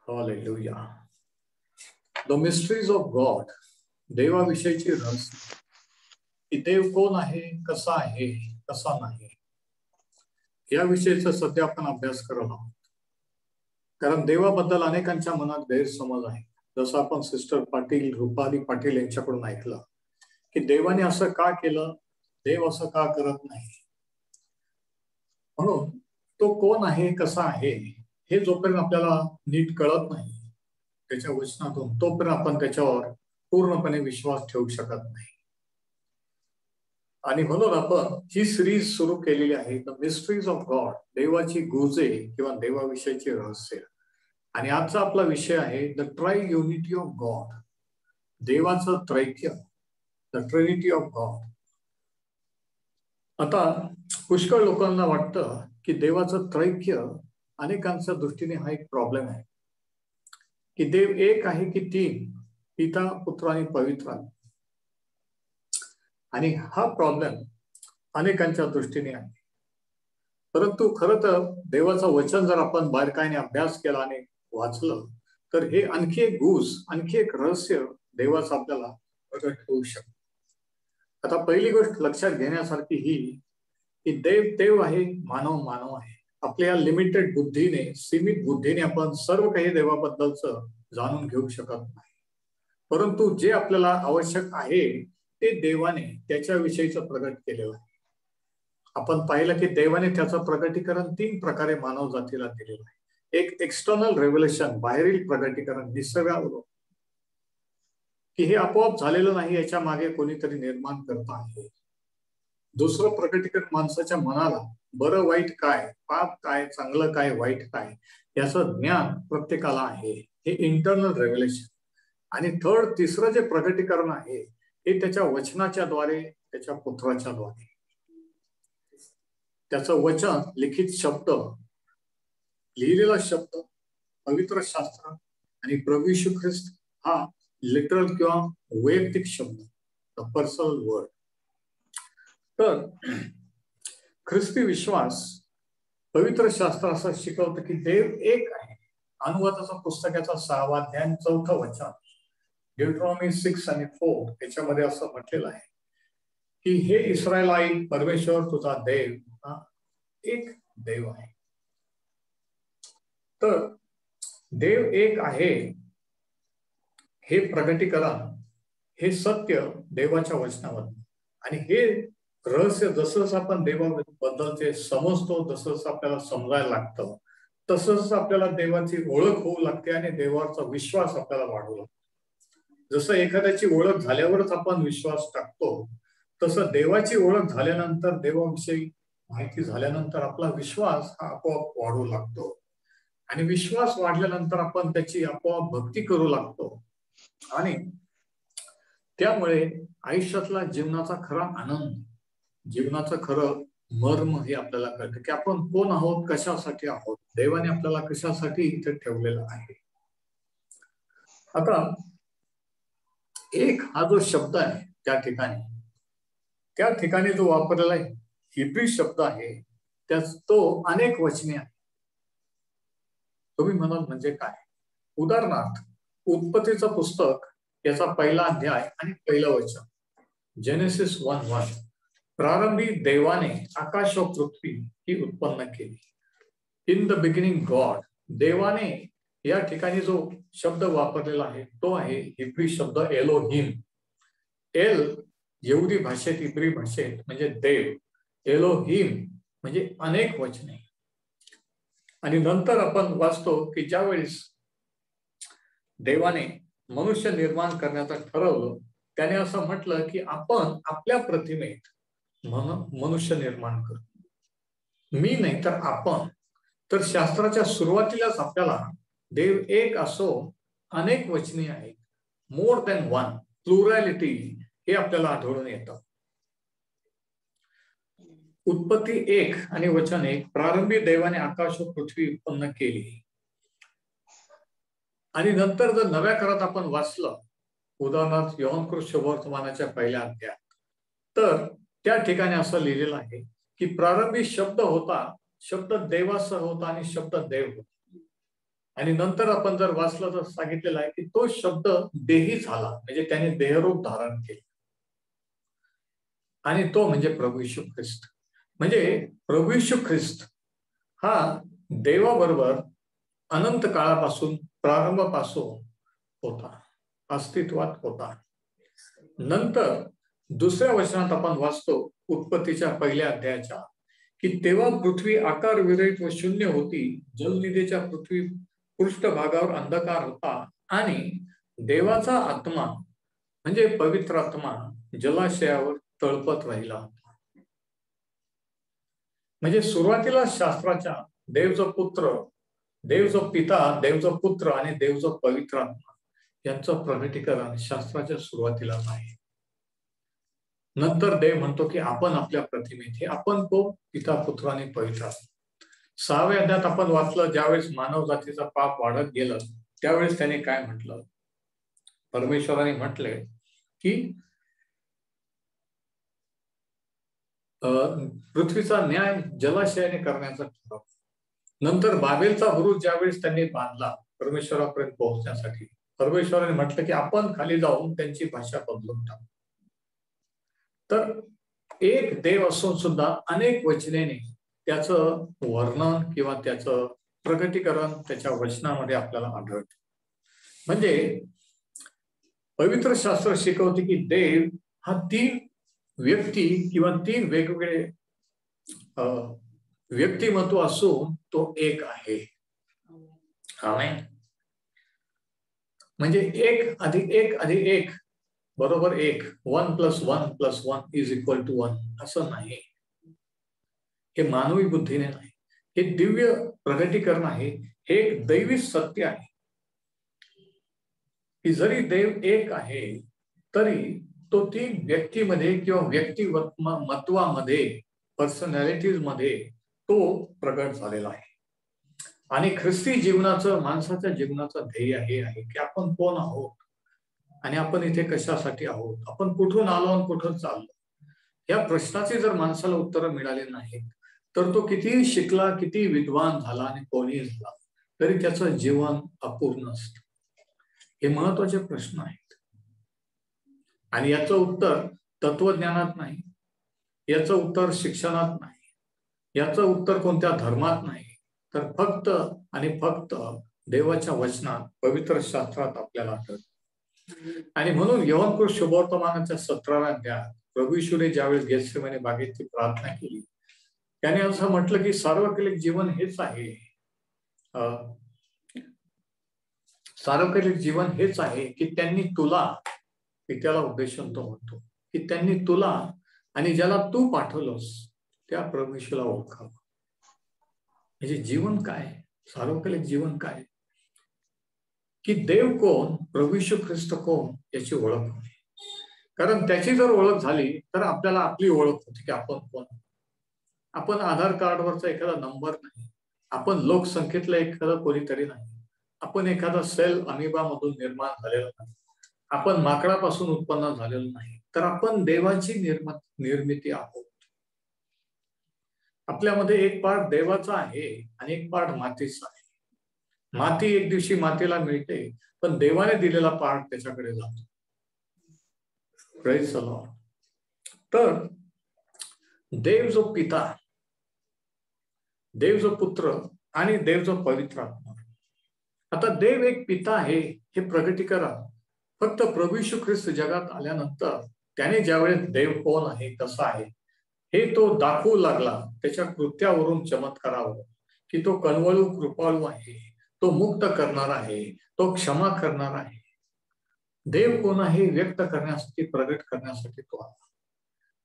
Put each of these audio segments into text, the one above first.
Hallelujah. The mysteries of God. देवाविषयीची रहस्य की देव कोण आहे, कसा नाही याविषयीचा सध्या आपण अभ्यास करत आहोत. कारण देवाबद्दल अनेकांच्या मनात गैरसमज आहे. जसं आपण सिस्टर पाटील, रुपाली पाटील यांच्याकडून ऐकलं की देवाने असं का केलं, देव असं का करत नाही. म्हणून तो कोण आहे, कसा आहे हे जोपर्यंत आपल्याला नीट कळत नाही त्याच्या वचनातून, तोपर्यंत आपण त्याच्यावर पूर्णपणे विश्वास ठेवू शकत नाही. आणि म्हणून आपण ही सिरीज सुरू केलेली आहे, द मिस्ट्रीज ऑफ गॉड, देवाची गुजे किंवा देवाविषयीचे रहस्य. आणि आजचा आपला विषय आहे the try unity of God, देवाचं त्रैक्य, द ट्रिनिटी ऑफ गॉड. आता पुष्कळ लोकांना वाटतं की देवाचं त्रैक्य, अनेकांच्या दृष्टीने हा एक प्रॉब्लेम आहे की देव एक आहे की तीन, पिता, पुत्र आणि पवित्र. आणि हा प्रॉब्लेम अनेकांच्या दृष्टीने आहे. परंतु खरं तर देवाचं वचन जर आपण बारकाईने अभ्यास केला आणि वाचलं तर हे आणखी एक गुज, आणखी एक रहस्य देवाचं आपल्याला प्रगट होऊ शकतं. आता पहिली गोष्ट लक्षात घेण्यासारखी ही की देव आहे, मानव आहे. आपल्या लिमिटेड बुद्धीने, सीमित बुद्धीने आपण सर्व काही देवाबद्दलचं जाणून घेऊ शकत नाही. परंतु जे आपल्याला आवश्यक आहे ते देवाने त्याच्याविषयीचं प्रगट केलेलं आहे. आपण पाहिलं की देवाने त्याचं प्रगटीकरण 3 प्रकारे मानव जातीला दिलेलं आहे. एक एक्सटर्नल रेव्हलेशन, बाहेरील प्रगटीकरण निसर्गावर, की हे आपोआप झालेलं नाही, याच्या मागे कोणीतरी निर्माण करत आहे. दुसरं प्रगटीकरण माणसाच्या मनाला, बरं वाईट काय, पाप काय, चांगलं काय, वाईट काय याचं ज्ञान प्रत्येकाला आहे, हे इंटरनल रेव्हलेशन. आणि तिसरं जे प्रगटीकरण आहे हे त्याच्या वचनाच्या द्वारे, त्याच्या पुत्राच्या द्वारे. त्याचं वचन, लिखित शब्द, लिहिलेला शब्द, पवित्र शास्त्र आणि प्रभू येशू ख्रिस्त हा लिटरल किंवा वैयक्तिक शब्द, द पर्सनल वर्ड. तर ख्रिस्ती विश्वास, पवित्र शास्त्र असं शिकवतं की देव एक आहे. अनुवादाचा पुस्तकाचा 6वा अध्याय 4थं वचन, ड्यूटरॉनॉमी 6 आणि 4 याच्यामध्ये असं म्हटलेलं आहे की हे इस्रायलाई, परमेश्वर तुझा देव हा एक देव आहे. तर देव एक आहे हे प्रगटीकरण, हे सत्य देवाच्या वचनावर. आणि हे रहस्य जसं आपण देवाबद्दलचे समजतो, तसंच आपल्याला समजायला लागतं, तसंच आपल्याला देवाची ओळख होऊ लागते आणि देवाचा विश्वास आपल्याला वाढू लागतो. जसं एखाद्याची ओळख झाल्यावरच आपण विश्वास टाकतो, तसं देवाची ओळख झाल्यानंतर, देवाविषयी माहिती झाल्यानंतर आपला विश्वास हा आपोआप वाढू लागतो. आणि विश्वास वाढल्यानंतर आपण त्याची आपोआप भक्ती करू लागतो. आणि त्यामुळे आयुष्यातला जीवनाचा खरा आनंद, जीवनाचं खरं मर्म हे आपल्याला कळतं की आपण कोण आहोत, कशासाठी आहोत, देवाने आपल्याला कशासाठी इथे ठेवलेला आहे. आता एक हा जो शब्द आहे त्या ठिकाणी जो वापरलेला हिब्री शब्द आहे, तो अनेक वचने आहे. तुम्ही म्हणाल म्हणजे काय? उदाहरणार्थ, उत्पत्तीचं पुस्तक याचा 1ला अध्याय आणि 1लं वचन, जेनेसिस 1:1, प्रारंभी देवाने आकाश व पृथ्वी ही उत्पन्न केली. In the beginning God. देवाने या ठिकाणी जो शब्द वापरलेला आहे तो आहे हिब्री शब्द एलोहिम. एल यहुदी भाषेत, हिब्री भाषेत म्हणजे देव, एलोहिम म्हणजे अनेक वचने. आणि नंतर आपण वाचतो की ज्यावेळेस देवाने मनुष्य निर्माण करण्याचं ठरवलं, त्याने असं म्हटलं की आपण आपल्या प्रतिमेत मनुष्य निर्माण करू. मी नाही तर आपण. तर शास्त्राच्या सुरुवातीलाच आपल्याला देव एक असो, अनेक वचने आहेत, मोर दॅन वन, प्लुरॅलिटी हे आपल्याला आढळून येतं. उत्पत्ती 1 आणि वचन 1, प्रारंभी देवाने आकाश व पृथ्वी उत्पन्न केली. आणि नंतर जर नव्या करारात आपण वाचलं, उदाहरणार्थ योहान शुभवर्तमानाच्या 1ल्या अध्यायात, तर त्या ठिकाणी असं लिहिलेलं आहे की प्रारंभी शब्द होता, शब्द देवासह होता आणि शब्द देव होता. आणि नंतर आपण जर वाचलं तर सांगितलेलं आहे की तो शब्द देही झाला, म्हणजे त्याने देहरूप धारण केले, आणि तो म्हणजे प्रभू येशू ख्रिस्त. म्हणजे प्रभू येशू ख्रिस्त हा देवाबरोबर अनंत काळापासून, प्रारंभापासून होता, अस्तित्वात होता. नंतर दुसऱ्या वचनात आपण वाचतो उत्पत्तीच्या पहिल्या अध्यायाच्या, की तेव्हा पृथ्वी आकार विरहित व शून्य होती, जलनिधीच्या पृथ्वी पृष्ठभागावर अंधकार होता, आणि देवाचा आत्मा म्हणजे पवित्र आत्मा जलाशयावर तळपत राहिला होता. म्हणजे सुरुवातीला शास्त्राच्या देव जो पुत्र, देव जो पिता, देव जो पुत्र आणि देव जो पवित्र आत्मा यांचं प्रगटीकरण शास्त्राच्या सुरुवातीला आहे. नंतर देव म्हणतो की आपण आपल्या प्रतिमेत, हे आपण कोण? पिता, पुत्र आणि पवित्र आत्मा. 6व्या अध्यायात आपण वाचलं, ज्यावेळेस मानव जातीचा पाप वाढत गेलं त्यावेळेस त्याने काय म्हटलं? परमेश्वराने म्हटले की पृथ्वीचा न्याय जलाशयाने करण्याचा ठराव. नंतर बाबेलचा बुरुज ज्यावेळेस त्यांनी बांधला परमेश्वरापर्यंत पोहोचण्यासाठी, परमेश्वराने म्हटलं की आपण खाली जाऊन त्यांची भाषा बदलून टाकू. तर एक देव असून सुद्धा अनेक वचनेने त्याचं वर्णन किंवा त्याचं प्रगटीकरण त्याच्या वचनामध्ये आपल्याला आढळतं. म्हणजे पवित्र शास्त्र शिकवते की देव हा 3 व्यक्ती किंवा 3 वेगवेगळे व्यक्तिमत्व असून तो एक आहे. आमेन. म्हणजे 1 अधिक 1 अधिक 1 बरोबर 1, 1 + 1 + 1 = 1 असं नाही. हे मानवी बुद्धीने नाही, हे दिव्य प्रगटीकरण आहे. हे एक दैवी सत्य आहे की जरी देव एक आहे तरी तो 3 व्यक्तीमध्ये किंवा व्यक्तिमत्वामध्ये, पर्सनॅलिटीज मध्ये तो प्रगट झालेला आहे. आणि ख्रिस्ती जीवनाचं, माणसाच्या जीवनाचं ध्येय हे आहे की आपण कोण आहोत आणि आपण इथे कशासाठी आहोत, आपण कुठून आलो आणि कुठून चाललो. या प्रश्नाची जर माणसाला उत्तर मिळाली नाहीत तर तो कितीही शिकला, किती विद्वान झाला आणि कोणीही झाला तरी त्याचं जीवन अपूर्ण असतं. हे महत्वाचे प्रश्न आहेत आणि याचं उत्तर तत्वज्ञानात नाही, याचं उत्तर शिक्षणात नाही, याचं उत्तर कोणत्या धर्मात नाही, तर फक्त आणि फक्त देवाच्या वचनात, पवित्र शास्त्रात आपल्याला आढळतं. आणि म्हणून योहान शुभवर्तमानाच्या 17व्या अध्यायात प्रभू येशूने ज्यावेळेस गेत्सेमने बागेची प्रार्थना केली त्याने असं म्हटलं की सार्वकालिक जीवन हेच आहे, सार्वकालिक जीवन हेच आहे की त्यांनी तुला, पित्याला उद्देशून तो म्हणतो की त्यांनी तुला आणि ज्याला तू पाठवलंस त्या प्रभू येशूला ओळखावं. म्हणजे जीवन काय, सार्वकालिक जीवन काय, की देव कोण, प्रभू येशू ख्रिस्त कोण याची ओळख होणे. कारण त्याची जर ओळख झाली तर आपल्याला आपली ओळख होती की आपण कोण. आपण आधार कार्डवरचा एखादा नंबर नाही, आपण लोकसंख्येतला एखादा कोणीतरी नाही, आपण एखादा सेल अमिबा मधून निर्माण झालेला नाही, आपण माकडापासून उत्पन्न झालेलो नाही, तर आपण देवाची निर्मिती आहोत. आपल्यामध्ये एक पार्ट देवाचा आहे आणि एक पार्ट मातीचा आहे. माती एक दिवशी मातीला मिळते, पण देवाने दिलेला पार्ट त्याच्याकडे जातो. Praise the Lord. तर देव जो पिता, देव जो पुत्र आणि देव जो पवित्र आत्मा. आता देव एक पिता आहे हे प्रगटीकरण फक्त प्रभू येशू ख्रिस्त जगात आल्यानंतर त्याने ज्यावेळेस देव कोण आहे, कसा आहे हे तो दाखवू लागला त्याच्या कृत्यावरून, चमत्कारावरून, की तो कळवळू कृपाळू आहे, तो मुक्त करणार आहे, तो क्षमा करणार आहे. देव कोण आहे व्यक्त करण्यासाठी, प्रगट करण्यासाठी तो आला.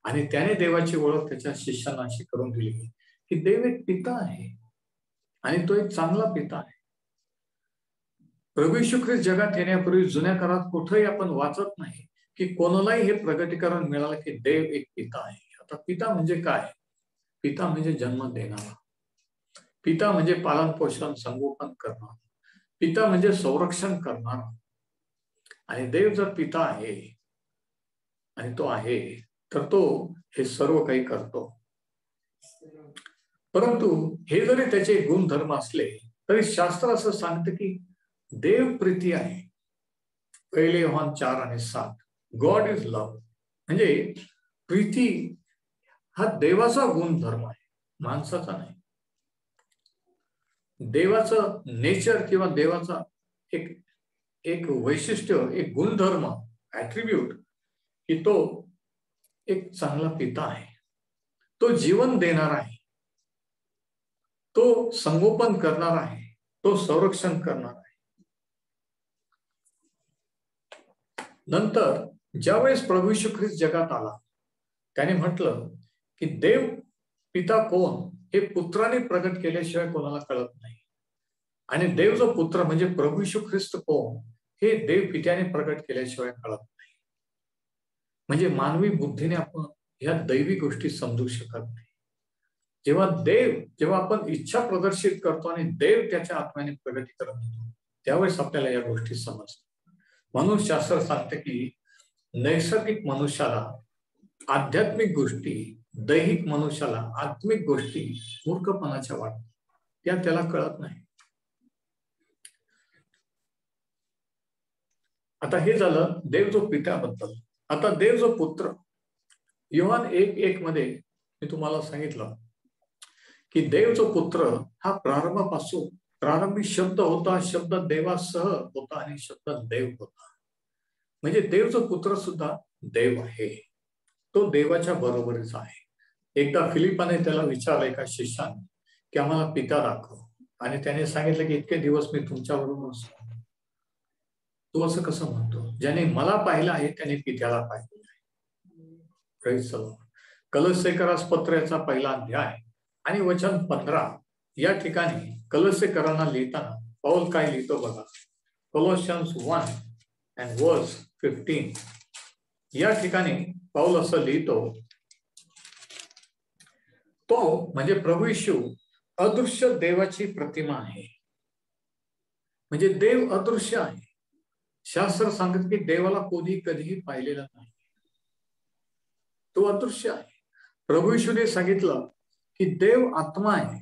आणि त्याने देवाची ओळख त्याच्या शिष्यांना अशी करून दिली की देव एक पिता आहे आणि तो एक चांगला पिता आहे. प्रभू येशू ख्रिस्त जगात येण्यापूर्वी जुन्या काळात कुठेही आपण वाचत नाही की कोणालाही हे प्रगटीकरण मिळालं की देव एक पिता आहे. आता पिता म्हणजे काय? पिता म्हणजे जन्म देणारा, पिता म्हणजे पालन पोषण संगोपन करणारा, पिता म्हणजे संरक्षण करणारा. आणि देव जर पिता आहे आणि तो आहे तर तो हे सर्व काही करतो. परंतु हे जरी त्याचे गुणधर्म असले तरी शास्त्र असं सांगतं की देव प्रीती आहे. 1 योहान 4:7 गॉड इज लव्ह. म्हणजे प्रीती हा देवाचा गुणधर्म आहे, माणसाचा नाही. देवाचं नेचर किंवा देवाचा एक एक वैशिष्ट्य, एक गुणधर्म, ऍट्रिब्यूट की तो एक चांगला पिता आहे. तो जीवन देणार आहे, तो संगोपन करणार आहे, तो संरक्षण करणार आहे. नंतर ज्यावेळेस प्रभू येशू ख्रिस्त जगात आला, त्याने म्हटलं की देव पिता कोण हे पुत्राने प्रगट केल्याशिवाय कोणाला कळत नाही. आणि देव जो पुत्र म्हणजे प्रभू येशू ख्रिस्त कोण हे देव पित्याने प्रगट केल्याशिवाय कळत नाही. म्हणजे मानवी बुद्धीने आपण ह्या दैवी गोष्टी समजू शकत नाही. जेव्हा आपण इच्छा प्रदर्शित करतो आणि देव त्याच्या आत्म्याने प्रगतीकरण होतो, त्यावेळेस आपल्याला या गोष्टी समजतात. म्हणून शास्त्र सांगते की नैसर्गिक मनुष्याला आध्यात्मिक गोष्टी, दैहिक मनुष्याला आत्मिक गोष्टी मूर्खपणाच्या वाटतात, त्या त्याला कळत नाही. आता हे झालं देव जो पित्याबद्दल. आता देव जो पुत्र, योहान 1:1 मध्ये मी तुम्हाला सांगितलं की देव जो पुत्र हा प्रारंभापासून प्रारंभी शब्द होता, शब्द देवासह होता आणि शब्द देव होता. म्हणजे देव जो पुत्र सुद्धा देव आहे, तो देवाच्या बरोबरीचा आहे. एकदा फिलिपाने त्याला विचारलं एका शिष्याने की आम्हाला पिता दाखव, आणि त्याने सांगितलं की इतके दिवस मी तुमच्याबरोबर असतो. तू असं कसं म्हणतो? ज्याने मला पाहिलं आहे त्याने पित्याला पाहिलं आहे. Praise the Lord. कलोसेकरास पत्राचा 1 अध्याय आणि वचन 15 या ठिकाणी कलोसेकरांना लिहिताना पौल काय लिहितो बघा. कोलोसियन्स 1:15 या ठिकाणी पौल असं लिहितो, तो म्हणजे प्रभू येशू अदृश्य देवाची प्रतिमा आहे. म्हणजे देव अदृश्य आहे. शास्त्र सांगत की देवाला कोणी कधीही पाहिलेलं नाही, तो अदृश्य आहे. प्रभू येशूने सांगितलं की देव आत्मा आहे.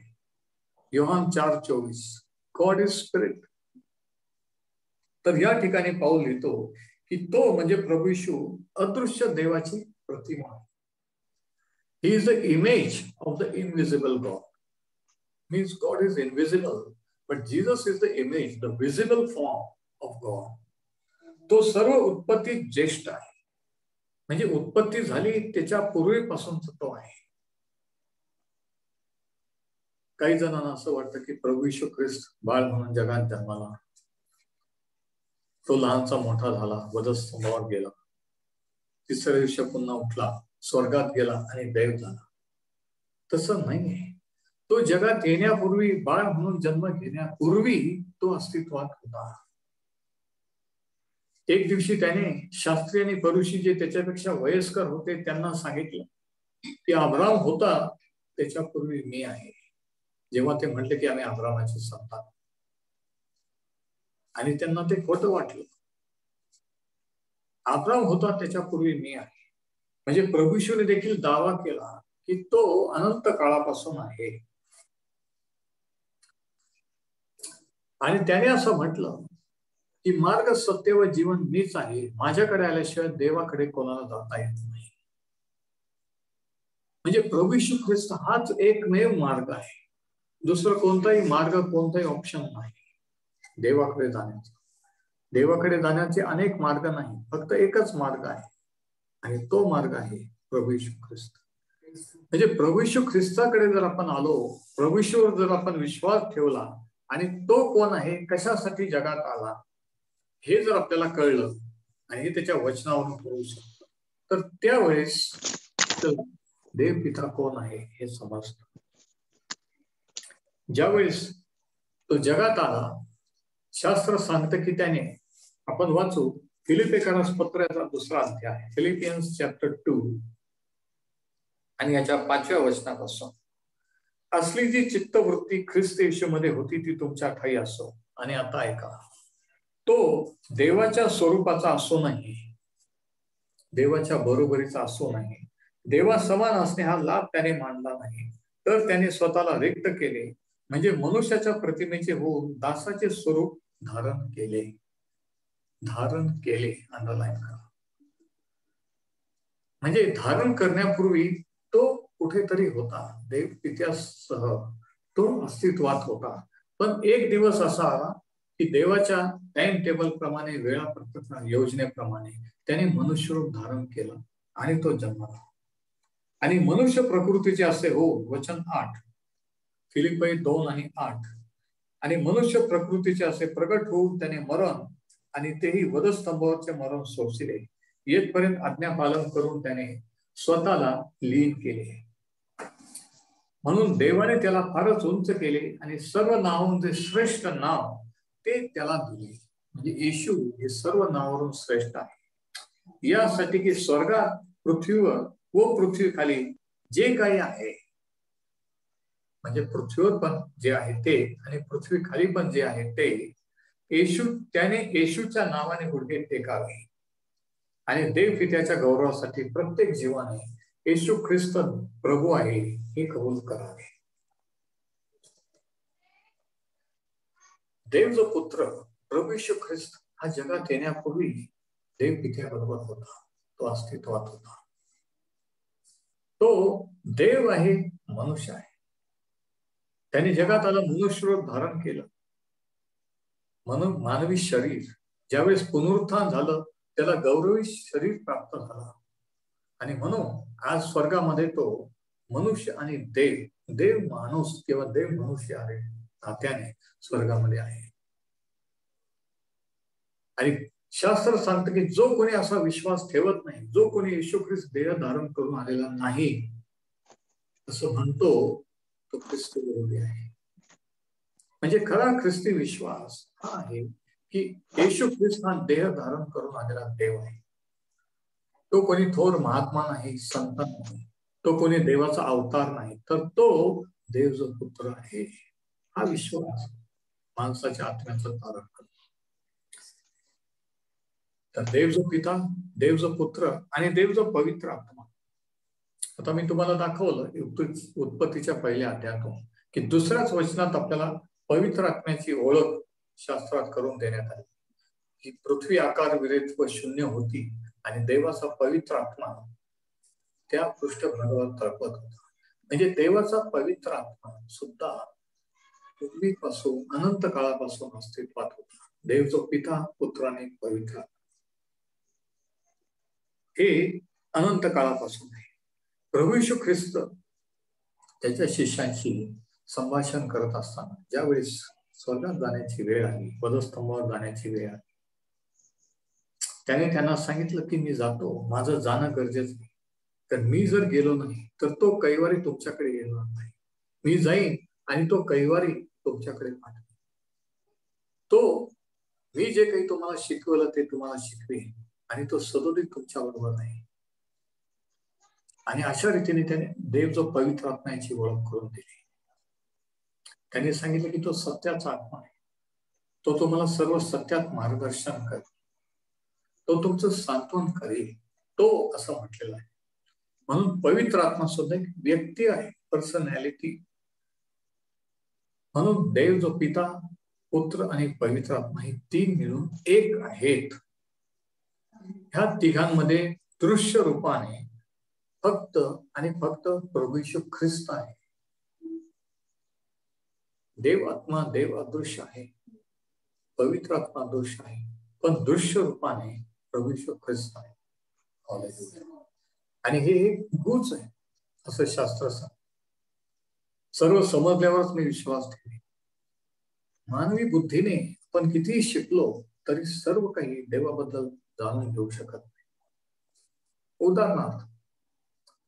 योहान 4:24 गॉड इज स्पिरिट. तर या ठिकाणी पौल लिहितो की तो म्हणजे प्रभू येशू अदृश्य देवाची प्रतिमा आहे. He is the image of the invisible God. Means God is invisible, but Jesus is the image, the visible form of God. तो सर्व उत्पत्ती ज्येष्ठ आहे. म्हणजे उत्पत्ती झाली त्याच्या पूर्वीपासूनच तो आहे. काही जणांना असं वाटतं की प्रभू येशू ख्रिस्त बाळ म्हणून जगात जन्माला, तो लहानचा मोठा झाला, वधस्तंभावर गेला, तिसऱ्या दिवशी पुन्हा उठला, स्वर्गात गेला आणि देव झाला. तसं नाही. तो जगात येण्यापूर्वी, बाळ म्हणून जन्म घेण्यापूर्वी तो अस्तित्वात होता. एक दिवशी त्याने शास्त्री आणि फरीसी जे त्याच्यापेक्षा वयस्कर होते त्यांना सांगितलं की अब्राम होता त्याच्यापूर्वी मी आहे. जेव्हा ते म्हटले की आम्ही अब्रामाचे संतान, आणि त्यांना ते खोटं वाटलं. अब्राम होता त्याच्यापूर्वी मी आहे. म्हणजे प्रभू येशूने देखील दावा केला की तो अनंत काळापासून आहे. आणि त्याने असं म्हटलं की मार्ग, सत्य व जीवन मीच आहे, माझ्याकडे आल्याशिवाय देवाकडे कोणाला जाता येत नाही. म्हणजे प्रभू येशू ख्रिस्त हाच एकमेव मार्ग आहे. दुसरं कोणताही मार्ग, कोणताही ऑप्शन नाही देवाकडे जाण्याचा. देवाकडे जाण्याचे अनेक मार्ग नाही, फक्त एकच मार्ग आहे, आणि तो मार्ग आहे प्रभू येशू ख्रिस्त. म्हणजे प्रभू येशू ख्रिस्ताकडे जर आपण आलो, प्रभू येशूवर जर आपण विश्वास ठेवला, आणि तो कोण आहे, कशासाठी जगात आला हे जर आपल्याला कळलं, आणि हे त्याच्या वचनावरून कळू शकतो, तर त्यावेळेस देव पिता कोण आहे हे समजतं. ज्यावेळेस तो जगात आला, शास्त्र सांगतं की त्याने, आपण वाचू फिलिपियन्स पत्राचा 2 अध्याय, फिलिपियन्स चॅप्टर 2 आणि याच्या 5व्या वचनापासून, असली जी चित्तवृत्ती ख्रिस्त येशूमध्ये होती ती तुमच्या ठायी असो. आणि आता ऐका, तो देवाच्या स्वरूपाचा असो नाही, देवाच्या बरोबरीचा असो नाही, देवा समान असणे हा लाभ त्याने मानला नाही, तर त्याने स्वतःला रिक्त केले, म्हणजे मनुष्याच्या प्रतिमेचे होऊन दासाचे स्वरूप धारण केले. धारण केले, अंडरलाईन करा. म्हणजे धारण करण्यापूर्वी तो कुठेतरी होता, देव पित्यासह तो अस्तित्वात होता. पण एक दिवस असा आला की देवाच्या टाइम टेबल प्रमाणे, वेळापत्रक योजनेप्रमाणे त्याने मनुष्यरूप धारण केलं आणि तो जन्मला. आणि मनुष्य प्रकृतीचे असे हो, वचन 8 फिलिप्पी 2:8. आणि मनुष्य प्रकृतीचे असे प्रगट होऊन त्याने मरण, आणि तेही वधस्तंभावरचे मरण सोसले, येथपर्यंत आज्ञापालन करून त्याने स्वतःला लीन केले. म्हणून देवाने त्याला फारच उंच केले आणि सर्व नावांचे श्रेष्ठ नाव ते त्याला दिले. म्हणजे येशू हे सर्व नावावरून श्रेष्ठ आहे, यासाठी की स्वर्गात, पृथ्वीवर व पृथ्वीखाली जे काही आहे, म्हणजे पृथ्वीवर पण जे आहे ते आणि पृथ्वी खाली पण जे आहे ते, त्याने येशूच्या नावाने गुडघे टेकावे आणि देव पित्याच्या गौरवासाठी प्रत्येक जीवाने येशू ख्रिस्त प्रभू आहे हे कबूल करावे. देव जो पुत्र प्रभू येशू ख्रिस्त हा जगात येण्यापूर्वी देव पित्याबरोबर होता, तो अस्तित्वात होता. तो देव आहे, मनुष्य आहे. त्याने जगात आला, मनुष्य रूप धारण केलं. म्हणून मानवी शरीर ज्यावेळेस पुनरुत्थान झालं त्याला गौरवी शरीर प्राप्त झाला. आणि म्हणून आज स्वर्गामध्ये तो मनुष्य आणि देव माणूस किंवा देव मनुष्य आहे नात्याने स्वर्गामध्ये आहे. आणि शास्त्र सांगतं की जो कोणी असा विश्वास ठेवत नाही, जो कोणी येशू ख्रिस्त देह धारण करून आलेला नाही असं म्हणतो, तो ख्रिस्त विरोधी आहे. म्हणजे खरा ख्रिस्ती विश्वास हा आहे की येशू ख्रिस्त हा देह धारण करून आलेला देव आहे. तो कोणी थोर महात्मा नाही, संत नाही, तो कोणी देवाचा अवतार नाही, तर तो देव जो पुत्र आहे. हा विश्वास माणसाच्या आत्म्याचं तारण करतो. तर देव जो पिता, देव जो पुत्र आणि देव जो पवित्र आत्मा. आता मी तुम्हाला दाखवलं उत्पत्तीच्या पहिल्या अध्यायातून की दुसऱ्याच वचनात आपल्याला पवित्र आत्म्याची ओळख शास्त्रात करून देण्यात आली की पृथ्वी आकार विरहित व शून्य होती आणि देवाचा पवित्र आत्मा त्या पृष्ठभागावर तळपत होता. म्हणजे देवाचा पवित्र आत्मा सुद्धा पूर्वीपासून अनंत काळापासून अस्तित्वात होता. देव जो पिता, पुत्र आणि पवित्र हे अनंत काळापासून आहे. प्रभू येशू ख्रिस्त त्याच्या शिष्यांशी संभाषण करत असताना ज्यावेळेस स्वर्गात जाण्याची वेळ आली, वधस्तंभावर जाण्याची वेळ आली, त्याने त्यांना सांगितलं की मी जातो, माझं जाणं गरजेचं नाही. तर मी जर गेलो नाही तर तो कैवारी तुमच्याकडे येणार नाही. मी जाईन आणि तो कैवारी तुमच्याकडे पाठवेल. तो मी जे काही तुम्हाला शिकवलं ते तुम्हाला शिकवेल आणि तो सदोदित तुमच्या बरोबर नाही. आणि अशा रीतीने त्याने देव जो पवित्र आत्म्याची ओळख करून दिली. त्याने सांगितलं की तो सत्याचा आत्मा आहे, तो तुम्हाला सर्व सत्यात मार्गदर्शन करेल, तो तुमचं सांत्वन करेल, तो असं म्हटलेलं आहे. म्हणून पवित्र आत्मा सुद्धा एक व्यक्ती आहे, पर्सनॅलिटी. म्हणून देव जो पिता, पुत्र आणि पवित्र आत्मा हे तीन मिळून एक आहेत. ह्या तिघांमध्ये दृश्य रूपाने फक्त आणि फक्त प्रभू येशू ख्रिस्त आहे. देव आत्मा, देव अदृश्य आहे, पवित्र आत्मा अदृश्य आहे, पण दृश्य रूपाने प्रभू येशू ख्रिस्त आहे. आणि हे एक गुच आहे असं शास्त्र सांगतं. सर्व समजल्यावरच मी विश्वास ठेवेन. मानवी बुद्धीने आपण कितीही शिकलो तरी सर्व काही देवाबद्दल जाणून घेऊ शकत नाही. उदाहरणार्थ,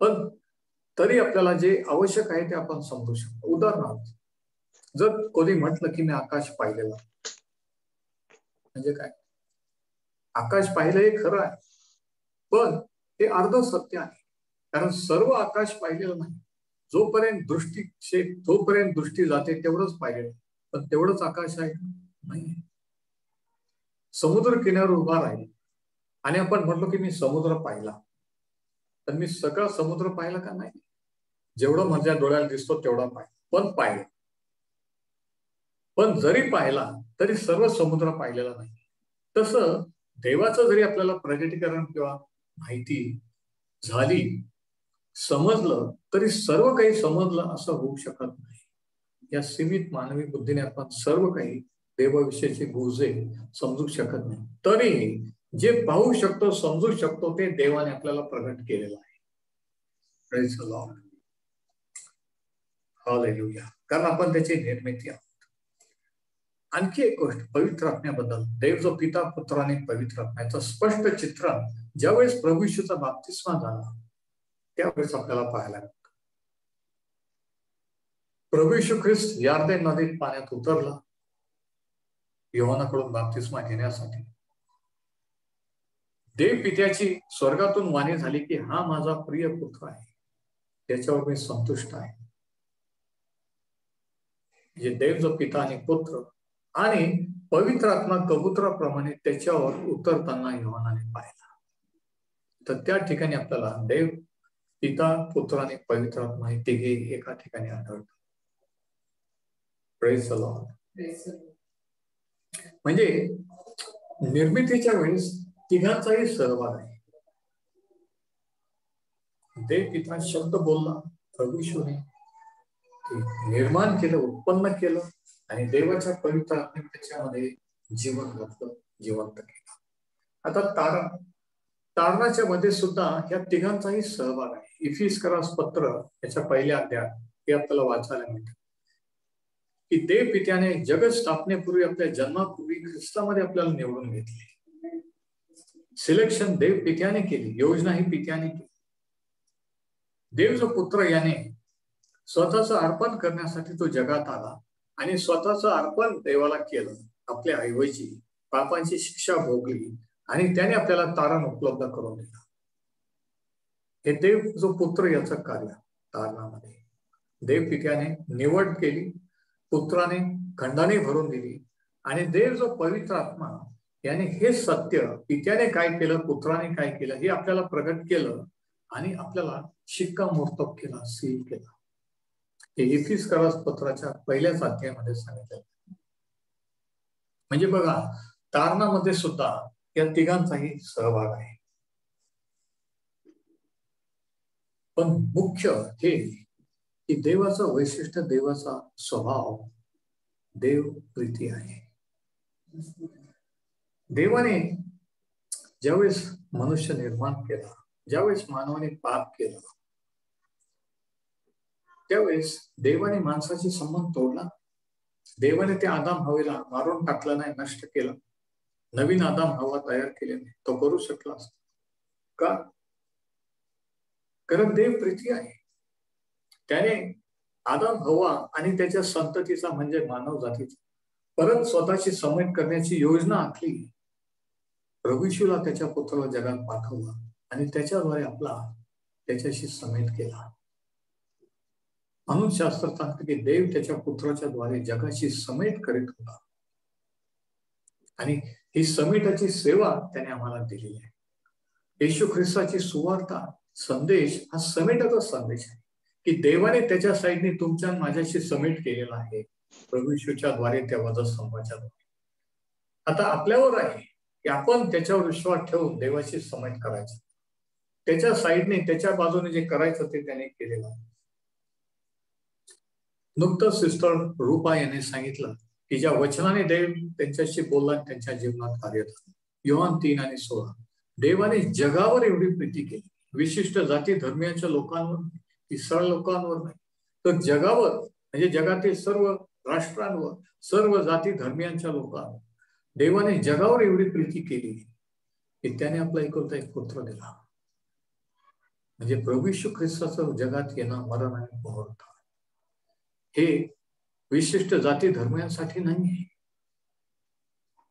पण तरी आपल्याला जे आवश्यक आहे ते आपण समजू शकतो. उदाहरणार्थ, जर कोणी म्हटलं की मी आकाश पाहिलेलं, म्हणजे काय? आकाश पाहिलं हे खरं आहे, पण ते अर्ध सत्य आहे. कारण सर्व आकाश पाहिलेलं नाही. जोपर्यंत दृष्टी जाते तेवढंच पाहिलेलं, पण तेवढंच आकाश आहे नाही. समुद्र किनाऱ्यावर उभा राहील आणि आपण म्हटलो की मी समुद्र पाहिला, तर मी सगळा समुद्र पाहिला का? नाही. जेवढं माझ्या डोळ्याला दिसतो तेवढा पाहिला, पण पाहिलं. पण जरी पाहिला तरी सर्व समुद्र पाहिलेला नाही. तसं देवाचं जरी आपल्याला प्रगटीकरण किंवा माहिती झाली, समजलं, तरी सर्व काही समजलं असं होऊ शकत नाही. या सीमित मानवी बुद्धीने आपण सर्व काही देवाविषयीचे गुजे समजू शकत नाही. तरी जे पाहू शकतो, समजू शकतो, ते देवाने आपल्याला प्रगट केलेलं आहे. Praise the Lord. हालेलुया. कारण आपण त्याची निर्मिती आहोत. आणखी एक गोष्ट, पवित्र आत्म्याबद्दल. देव जो पिता, पुत्र आणि पवित्र आत्म्याचं स्पष्ट चित्रण ज्यावेळेस प्रभू येशूचा बाप्तिस्मा झाला त्यावेळेस आपल्याला पाहायला मिळतं. प्रभू येशू ख्रिस्त यार्देन नदीत पाण्यात उतरला योहानाकडून बाप्तिस्मा घेण्यासाठी. देव पित्याची स्वर्गातून वाणी झाली की हा माझा प्रिय पुत्र आहे, त्याच्यावर मी संतुष्ट आहे. जे देव जो पिता आणि पुत्र आणि पवित्र आत्मा कबुतराप्रमाणे त्याच्यावर उतरताना योहानाने पाहिला. तर त्या ठिकाणी आपल्याला देव पिता, पुत्र आणि पवित्र आत्मा हे तिघे एका ठिकाणी आढळतात. Praise the Lord. म्हणजे निर्मितीच्या वेळेस तिघांचाही सहभाग आहे. देव पिता शब्द बोलला, प्रभू येशूने निर्माण केलं, उत्पन्न केलं आणि देवाच्या पवित्र आत्म्याने त्याच्यामध्ये जीवन घातलं, जिवंत केलं. आता तारणाच्या मध्ये सुद्धा या तिघांचाही सहभाग आहे. इफिसकरास पत्र याच्या पहिल्या अध्यायात हे आपल्याला वाचायला मिळतं की देव पित्याने जगत स्थापनेपूर्वी आपल्या जन्मापूर्वी ख्रिस्तामध्ये आपल्याला निवडून घेतले. सिलेक्शन देव पित्याने केली, योजना ही पित्याने केली. देव जो पुत्र याने स्वतःचं अर्पण करण्यासाठी तो जगात आला आणि स्वतःचं अर्पण देवाला केलं. आपल्या ऐवजी पापांची शिक्षा भोगली आणि त्याने आपल्याला तारण उपलब्ध करून दिला. हे देव जो पुत्र याचं कार्य तारणामध्ये देव पित्याने निवड केली, पुत्राने खंडाने भरून दिली आणि देव जो पवित्र आत्मा याने हे सत्य पित्याने काय केलं, पुत्राने काय केलं हे आपल्याला प्रगट केलं आणि आपल्याला शिक्कामोर्तब केला, सील केला. हे इफिसकरास पत्राच्या पहिल्याच अध्यायामध्ये सांगितलं. म्हणजे बघा, तारणामध्ये सुद्धा या तिघांचाही सहभाग आहे. पण मुख्य हे की देवाचं वैशिष्ट्य, देवाचा स्वभाव, देव प्रीती आहे. देवाने ज्यावेळेस मनुष्य निर्माण केला, ज्यावेळेस मानवाने पाप केला, त्यावेळेस देवाने माणसाशी संबंध तोडला. देवाने त्या आदाम हवेला मारून टाकलं नाही, नष्ट केलं. नवीन आदाम हवा तयार केले नाही. तो करू शकला असता का? कारण देव प्रीती आहे. त्याने आदाम हवा आणि त्याच्या संततीचा म्हणजे मानव जातीचा परत स्वतःची समेट करण्याची योजना आखली. प्रभू येशूला त्याच्या पुत्राला जगात पाठवला आणि त्याच्याद्वारे आपला त्याच्याशी समेट केला. म्हणून शास्त्र सांगते की देव त्याच्या पुत्राच्या द्वारे जगाची समेट करीत होता आणि ही समेटाची सेवा त्याने आम्हाला दिली आहे. येशू ख्रिस्ताची सुवार्ता संदेश हा समेटाचा संदेश आहे की देवाने त्याच्या साईडने तुमच्या माझ्याशी समेट केलेला आहे प्रभू येशूच्या द्वारे, त्या वधस्तंभाच्या द्वारे. आता आपल्यावर आहे की आपण त्याच्यावर विश्वास ठेवून देवाशी समेट करायचं. त्याच्या साईडने, त्याच्या बाजूने जे करायचं ते त्याने केलेलं आहे. नुकतंच सिस्टर रूपा यांनी सांगितलं की ज्या वचनाने देव त्यांच्याशी बोलला त्यांच्या जीवनात कार्य झालं. योहान 3:16 देवाने जगावर एवढी प्रीती केली, विशिष्ट जाती धर्मियांच्या लोकांवर, इसरायल लोकांवर नाही, तर जगावर, म्हणजे जगातील सर्व राष्ट्रांवर, सर्व जाती धर्मियांच्या लोकांवर देवाने जगावर एवढी प्रीती केली की त्याने आपला एकुलता एक पुत्र दिला. म्हणजे प्रभू येशू ख्रिस्ताचं जगात येणं, मरण आणि पुनरुत्थान हे विशिष्ट जाती धर्मियांसाठी नाही आहे,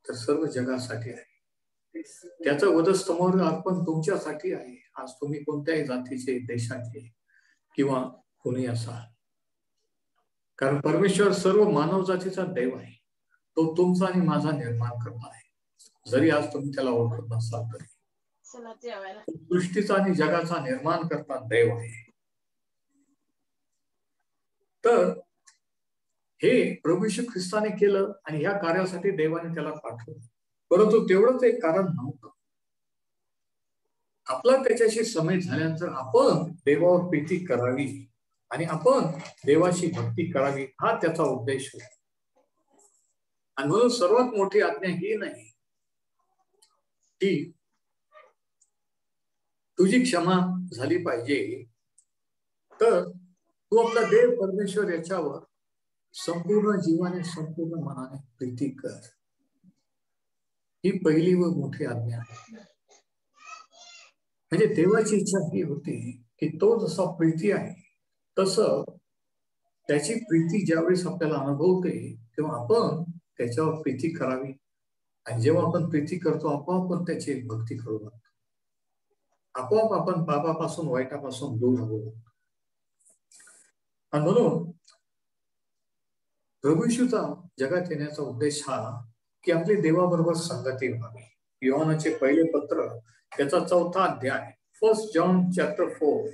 तर सर्व जगासाठी आहे. त्याचं वधस्तंभावर अर्पण तुमच्यासाठी आहे. आज तुम्ही कोणत्याही जातीचे, देशाचे किंवा कोणी असाल, कारण परमेश्वर सर्व मानव जातीचा देव आहे. तो तुमचा आणि माझा निर्माण करता आहे. जरी आज तुम्ही त्याला ओळखत नसाल तरी सृष्टीचा आणि जगाचा निर्माण करता देव आहे. तर हे प्रभू येशू ख्रिस्ताने केलं आणि या कार्यासाठी देवाने त्याला पाठवलं. परंतु तेवढंच एक कारण नव्हतं. आपला त्याच्याशी समय झाल्यानंतर आपण देवावर प्रीती करावी आणि आपण देवाची भक्ती करावी, हा त्याचा उद्देश होता. आणि म्हणून सर्वात मोठी आज्ञा ही नाही की तुझी क्षमा झाली पाहिजे, तर तू आपला देव परमेश्वर याच्यावर संपूर्ण जीवाने संपूर्ण मनाने प्रीती कर. ही पहिली व मोठी आज्ञा आहे. म्हणजे देवाची इच्छा ही होती की तो जसा प्रीती आहे तसं त्याची प्रीती ज्यावेळेस आपल्याला अनुभवते तेव्हा आपण त्याच्यावर प्रीती करावी. आणि जेव्हा आपण प्रीती करतो आपोआप आपण त्याची भक्ती करू लागतो. आपोआप आपण पापापासून वाईटापासून दूर राहू. आणि म्हणून प्रभू येशूचा जगात येण्याचा उद्देश हा की आपली देवाबरोबर संगती व्हावी. योहानाचे पहिले पत्र त्याचा 4था अध्याय 1 जॉन चॅप्टर 4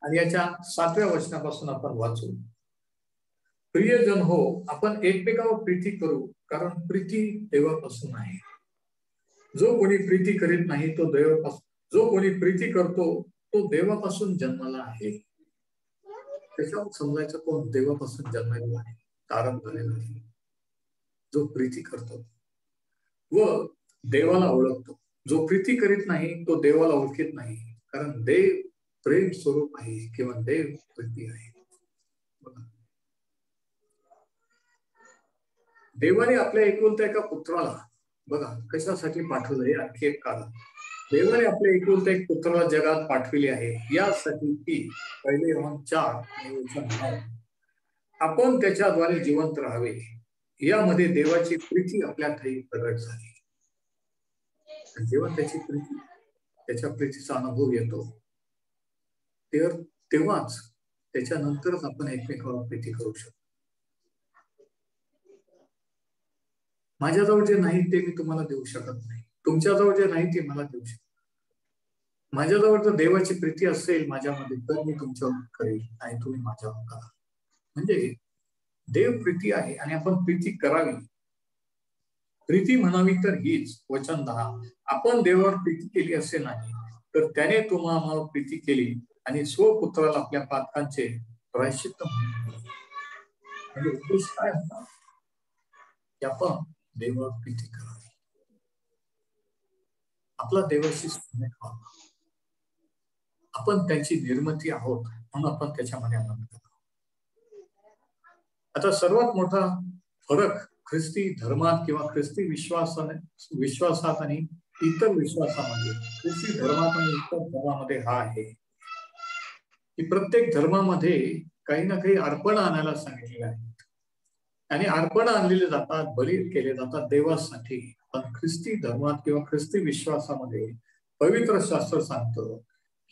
आणि याच्या 7व्या वचनापासून आपण वाचू. प्रियजन हो, आपण एकमेकावर प्रीती करू, कारण प्रीती देवापासून आहे. जो कोणी प्रीती करीत नाही तो देवापासून, जो कोणी प्रीती करतो तो देवापासून जन्मला आहे. त्याच्यावर समजायचं कोण देवापासून जन्मलेला आहे, तारण झालेला आहे. जो प्रीती करतो व देवाला ओळखतो. जो प्रीती करीत नाही तो देवाला ओळखीत नाही, कारण देव प्रेम स्वरूप आहे किंवा देव प्रीती आहे. देवाने आपल्या एकुलत्या एका पुत्राला बघा कशासाठी पाठवलं, हे आणखी एक कारण. देवाने आपल्या एकुलत्या एक पुत्राला जगात पाठविले आहे यासाठी की पहिले योहान 4:9 आपण त्याच्याद्वारे जिवंत राहावे. यामध्ये देवाची प्रीती आपल्या ठाई प्रगट झाली. जेव्हा त्याची प्रीती, त्याच्या प्रीतीचा अनुभव येतो तेव्हाच त्याच्यानंतरच आपण एकमेकावर प्रीती करू शकतो. माझ्याजवळ जे नाही ते मी तुम्हाला देऊ शकत नाही, तुमच्याजवळ जे नाही ते मला देऊ शकत. माझ्याजवळ जर देवाची प्रीती असेल माझ्यामध्ये तर मी तुमच्यावर करेल आणि तुम्ही माझ्यावर करा. म्हणजे देव प्रीती आहे आणि आपण प्रीती करावी. प्रीती म्हणावी तर हीच वचन 10, आपण देवावर प्रीती केली असे नाही तर त्याने तुम्हाला प्रीती केली आणि स्वपुत्राला आपल्या पातकांचे प्रायश्चित्त म्हणून. म्हणजे उद्देश काय होता की आपण देवावर प्रीती करावी, आपला देवाशी संबंध व्हावा. आपण त्याची निर्मिती आहोत म्हणून आपण त्याच्यामध्ये आनंद करावा. आता सर्वात मोठा फरक ख्रिस्ती धर्मात किंवा ख्रिस्ती विश्वासात आणि इतर विश्वासामध्ये, ख्रिस्ती धर्मात आणि इतर धर्मामध्ये हा आहे की प्रत्येक धर्मामध्ये काही ना काही अर्पण आणायला सांगितलेले आहे आणि अर्पण आणलेले जातात, बळी केले जातात देवासाठी. पण ख्रिस्ती धर्मात किंवा ख्रिस्ती विश्वासामध्ये पवित्र शास्त्र सांगतं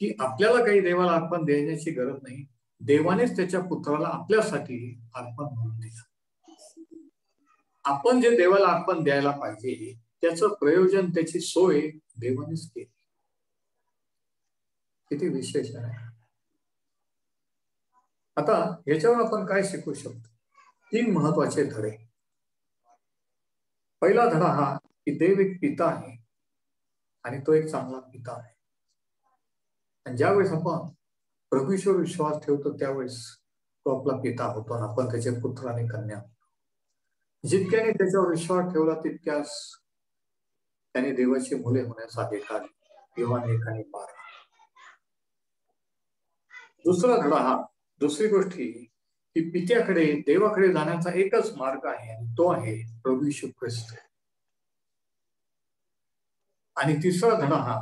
की आपल्याला काही देवाला अर्पण देण्याची गरज नाही, देवानेच त्याच्या पुत्राला आपल्यासाठी अर्पण म्हणून दिलं. आपण जे देवाला अर्पण द्यायला पाहिजे त्याचं प्रयोजन, त्याची सोय देवानेच केली. किती विशेष आहे. आता याच्यावर आपण काय शिकू शकतो? 3 महत्वाचे धडे. पहिला धडा हा की देव एक पिता आहे आणि तो एक चांगला पिता आहे. आणि ज्यावेळेस आपण प्रभू येशूवर विश्वास ठेवतो त्यावेळेस तो आपला पिता होतो आणि आपण त्याचे पुत्र आणि कन्या होतो. जितक्याने त्याच्यावर विश्वास ठेवला तितक्यास त्याने देवाची मुले होण्याचा अधिकार. योहान 1:12. दुसरा धडा हा, दुसरी गोष्ट ही की पित्याकडे, देवाकडे जाण्याचा एकच मार्ग आहे आणि तो आहे प्रभू येशू ख्रिस्त. आणि तिसरा धडा हा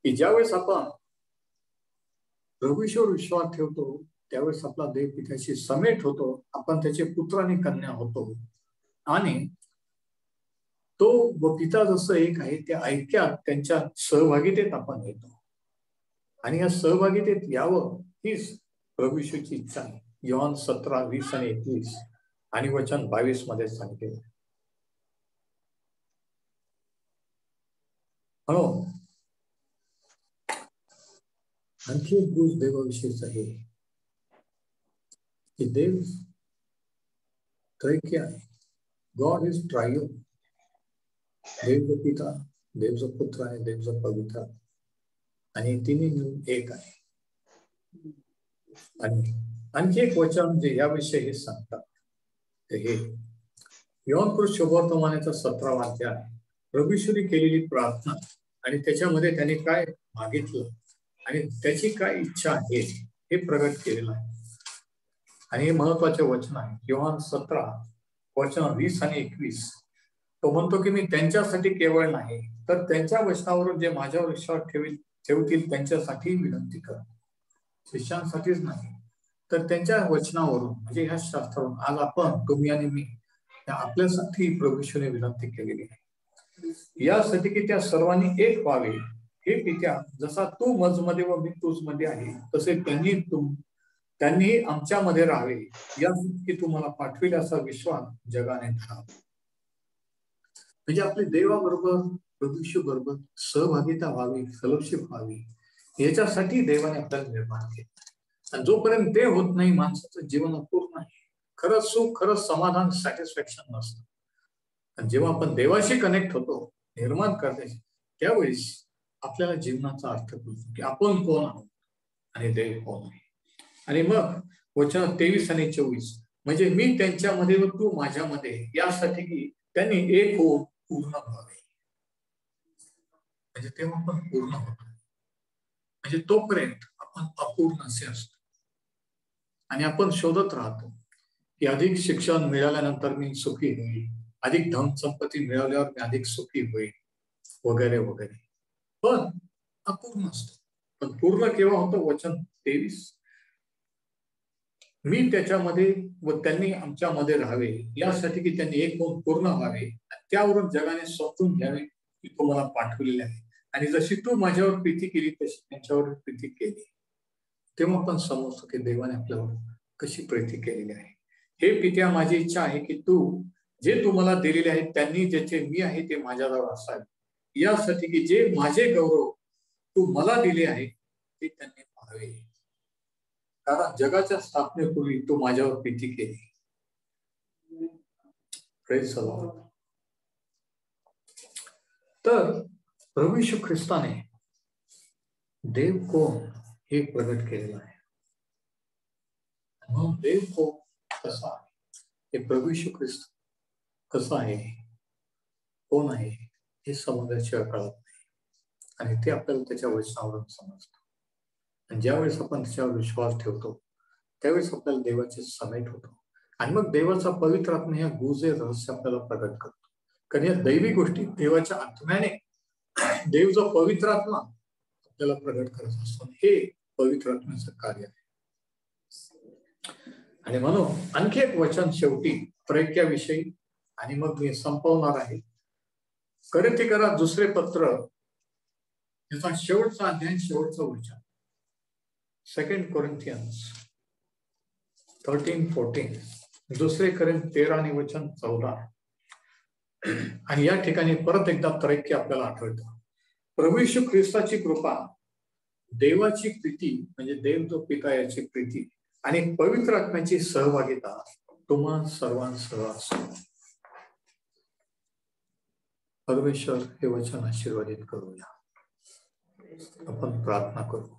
की ज्यावेळेस आपण प्रभू येशूवर विश्वास ठेवतो त्यावेळेस आपला देव पित्याशी समेट होतो, आपण त्याचे पुत्र आणि कन्या होतो आणि तो व पिता जसं एक आहे त्या ऐक्यात, त्यांच्या सहभागितेत आपण येतो. आणि या सहभागितेत यावं हीच प्रभू येशूची इच्छा आहे. योहान 17:20 आणि 21 आणि वचन 22 मध्ये सांगितले. म्हणून आणखी एक गोष्ट देवाविषयीच आहे की देव त्रैक्य आहे. God is ट्रायन. देव जो पिता, देव जो पुत्र आहे, देव जो पवित्र आणि तिन्ही मिळून एक आहे. आणि आणखी एक वचन जे याविषयी हे सांगतात ते हे योहान शुभवर्तमानाचा 17वा अध्याय, प्रभूश्वरी केलेली प्रार्थना आणि त्याच्यामध्ये त्यांनी काय मागितलं आणि त्याची काय इच्छा आहे हे प्रगट केलेलं आहे. आणि हे महत्वाचे वचन आहे. योहान 17 वचन 20 आणि 21. तो म्हणतो की मी त्यांच्यासाठी केवळ नाही तर त्यांच्या वचनावरून जे माझ्यावर विश्वास ठेवतील त्यांच्यासाठी विनंती कर. शिष्यांसाठीच नाही तर त्यांच्या वचनावरून म्हणजे ह्या शास्त्रावरून आज आपण, तुम्ही आणि मी, आपल्यासाठी प्रभूने विनंती केलेली आहे. यासाठी की त्या सर्वांनी एक व्हावे. हे पित्या, जसा तू मजमध्ये व मी तुझमध्ये आहे तसे त्यांनी आमच्यामध्ये राहावे, यासाठी तुम्हाला पाठविल असा विश्वास जगाने धरावा. म्हणजे आपली देवाबरोबर, प्रभू बरोबर सहभागिता व्हावी, फेलोशिप व्हावी, याच्यासाठी देवाने आपल्याला निर्माण केलं. आणि जोपर्यंत ते होत नाही माणसाचं जीवन अपूर्ण आहे. खरंच सुख, खरंच समाधान, सॅटिस्फॅक्शन नसतं. आणि जेव्हा आपण देवाशी कनेक्ट होतो, निर्माण करण्याची, त्यावेळेस आपल्याला जीवनाचा अर्थ कळतो की आपण कोण आहोत आणि देव कोण आहे. आणि मग वचन 23 आणि 24, म्हणजे मी त्यांच्यामध्ये व तू माझ्यामध्ये, यासाठी की त्यांनी एक होऊन पूर्ण व्हावे. म्हणजे तेव्हा आपण पूर्ण होतो. म्हणजे तोपर्यंत आपण अपूर्ण असे असतो आणि आपण शोधत राहतो की अधिक शिक्षण मिळाल्यानंतर मी सुखी होईल, अधिक धन संपत्ती मिळाल्यावर मी अधिक सुखी होईल, वगैरे वगैरे. पण अपूर्ण असतो. पण पूर्ण केव्हा होतं? वचन 23, मी त्याच्यामध्ये व त्यांनी आमच्यामध्ये राहावे, यासाठी की त्यांनी एक होऊन पूर्ण व्हावे. त्यावरून जगाने समजून घ्यावे की तू मला पाठवलेले आहे आणि जशी तू माझ्यावर प्रीती केली तशी त्यांच्यावर प्रीती केली. तेव्हा आपण समजतो की देवाने आपल्यावर कशी प्रीती केलेली आहे. हे पित्या, माझी इच्छा आहे की जे मला दिलेले आहे त्यांनी ज्याचे मी आहे ते माझ्याजवळ असावे, यासाठी की जे माझे गौरव तू मला दिले आहे ते त्यांनी पाहावे. कारण जगाच्या स्थापनेपूर्वी तू माझ्यावर प्रीती केली. Praise the Lord. तर प्रभू येशू ख्रिस्ताने देव कोण हे प्रगट केलेलं आहे. म्हणून देव कोण, कसा आहे, हे प्रभू येशू ख्रिस्त कसा आहे, कोण आहे, हे समजल्याशिवाय कळत नाही. आणि ते आपल्याला त्याच्या वचनावरून समजतं. आणि ज्यावेळेस आपण त्याच्यावर विश्वास ठेवतो त्यावेळेस आपल्याला देवाचे समेट होतो. आणि मग देवाचा पवित्र आत्मा ह्या गुजे रहस्य आपल्याला प्रगट करतो. कारण या दैवी गोष्टी देवाच्या आत्म्याने, देव जो पवित्र आत्मा आपल्याला प्रगट करत असतो, हे पवित्र आत्म्याचं कार्य आहे. आणि म्हणून आणखी एक वचन शेवटी प्रैक्याविषयी, आणि मग मी संपवणार आहे. करिन्थिकरा दुसरे पत्र, याचा शेवटचा अध्याय, शेवटचं वचन, 2 Corinthians 13:14, दुसरे करिन्थ 13 आणि वचन 14. आणि या ठिकाणी परत एकदा त्रैक्य आपल्याला आठवतं. प्रभू येशू ख्रिस्ताची कृपा, देवाची प्रीती म्हणजे देव जो पिता याची प्रीती आणि पवित्र आत्म्याची सहभागिता तुम्हा सर्वांसह असो. परमेश्वर हे वचन आशीर्वादित करूया. आपण प्रार्थना करू.